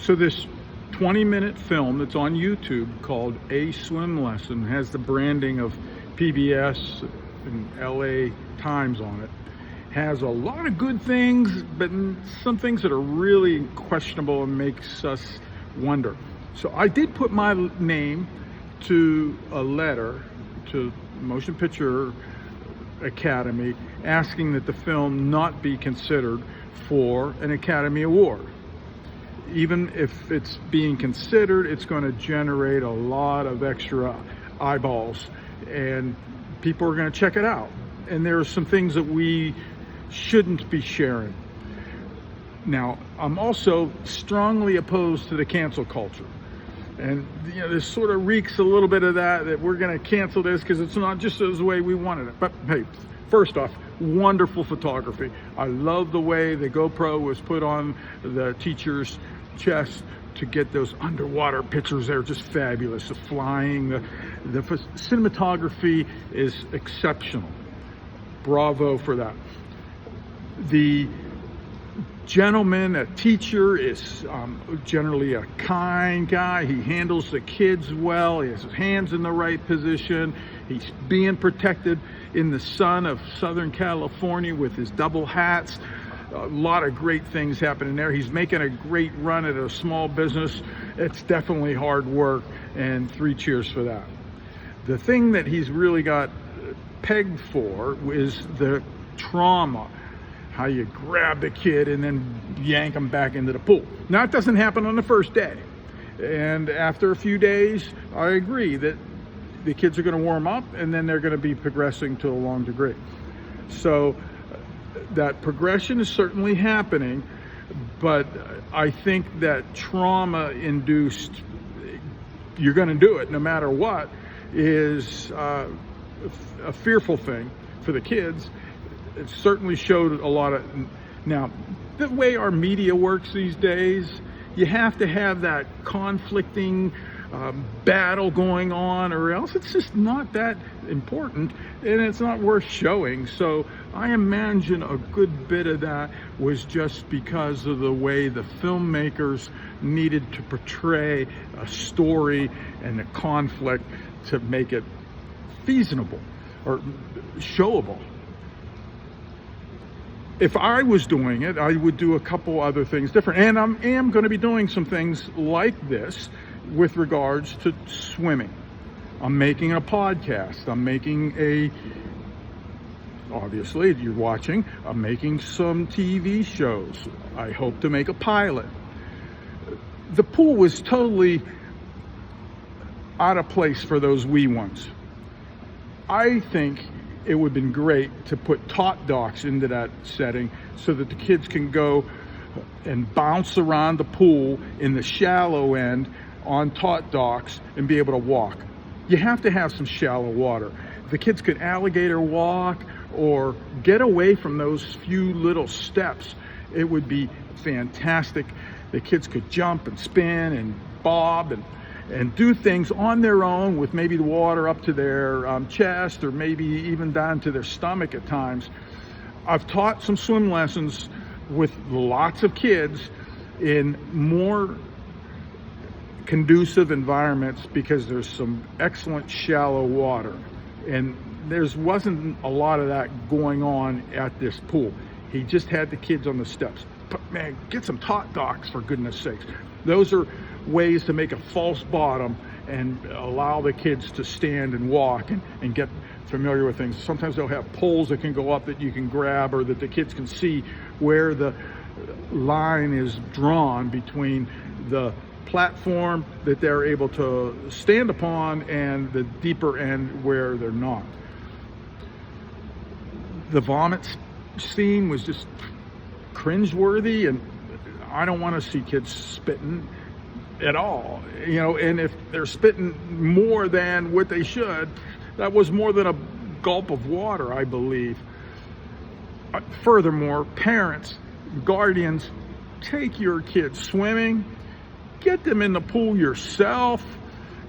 So this 20-minute film that's on YouTube called A Swim Lesson has the branding of PBS and LA Times on it. Has a lot of good things, but some things that are really questionable and makes us wonder. So I did put my name to a letter to Motion Picture Academy asking that the film not be considered for an Academy Award. Even if it's being considered, it's going to generate a lot of extra eyeballs and people are going to check it out. And there are some things that we shouldn't be sharing. Now, I'm also strongly opposed to the cancel culture. And this sort of reeks a little bit of that we're going to cancel this because it's not just the way we wanted it. But hey, first off, wonderful photography. I love the way the GoPro was put on the teacher's chest to get those underwater pictures. They're just fabulous. The flying, the cinematography is exceptional. Bravo for that. The gentleman, a teacher, is generally a kind guy. He handles the kids well. He has his hands in the right position. He's being protected in the sun of Southern California with his double hats. A lot of great things happening there. He's making a great run at a small business. It's definitely hard work, and 3 cheers for that. The thing that he's really got pegged for is the trauma. How you grab the kid and then yank them back into the pool. Now, it doesn't happen on the first day. And after a few days, I agree that the kids are going to warm up and then they're going to be progressing to a long degree. So that progression is certainly happening, but I think that trauma-induced, you're going to do it no matter what, is a fearful thing for the kids. It certainly showed a lot of. Now, the way our media works these days, you have to have that conflicting battle going on, or else it's just not that important and it's not worth showing. So I imagine a good bit of that was just because of the way the filmmakers needed to portray a story and a conflict to make it feasible or showable. If I was doing it, I would do a couple other things different. And I am going to be doing some things like this with regards to swimming. I'm making a podcast. I'm making obviously, you're watching, I'm making some TV shows. I hope to make a pilot. The pool was totally out of place for those wee ones. I think it would have been great to put tot docks into that setting so that the kids can go and bounce around the pool in the shallow end on tot docks and be able to walk. You have to have some shallow water. The kids could alligator walk or get away from those few little steps. It would be fantastic. The kids could jump and spin and bob and do things on their own with maybe the water up to their chest or maybe even down to their stomach at times. I've taught some swim lessons with lots of kids in more conducive environments because there's some excellent shallow water. And there wasn't a lot of that going on at this pool. He just had the kids on the steps. But man, get some tot docks for goodness sakes. Those are ways to make a false bottom and allow the kids to stand and walk and get familiar with things. Sometimes they'll have poles that can go up that you can grab or that the kids can see where the line is drawn between the platform that they're able to stand upon and the deeper end where they're not. The vomit scene was just cringeworthy, and I don't want to see kids spitting at all, and if they're spitting more than what they should, that was more than a gulp of water, I believe. Furthermore, parents, guardians, take your kids swimming, get them in the pool yourself,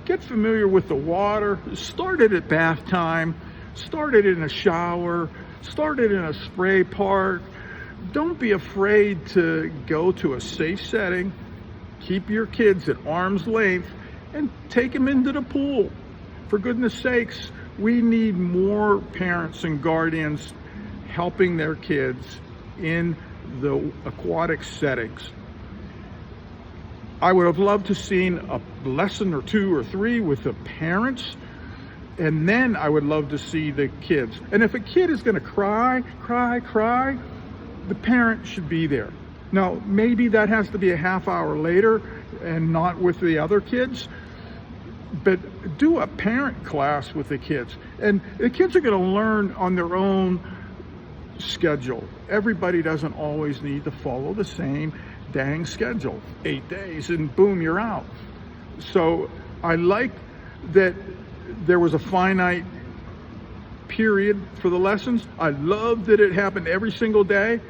get familiar with the water, start it at bath time, start it in a shower, start it in a spray park. Don't be afraid to go to a safe setting, keep your kids at arm's length and take them into the pool. For goodness sakes, we need more parents and guardians helping their kids in the aquatic settings. I would have loved to seen a lesson or 2 or 3 with the parents, and then I would love to see the kids. And if a kid is going to cry, the parent should be there. Now, maybe that has to be a half hour later and not with the other kids, but do a parent class with the kids. And the kids are going to learn on their own schedule. Everybody doesn't always need to follow the same dang schedule. 8 days and boom, you're out. So I like that there was a finite period for the lessons. I love that it happened every single day.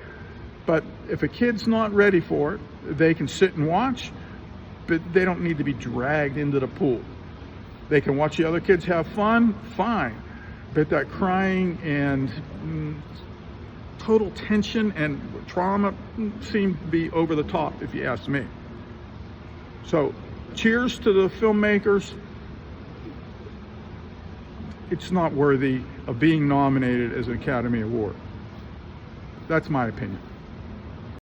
But if a kid's not ready for it, they can sit and watch, but they don't need to be dragged into the pool. They can watch the other kids have fun, fine. But that crying and total tension and trauma seem to be over the top, if you ask me. So, cheers to the filmmakers. It's not worthy of being nominated as an Academy Award. That's my opinion.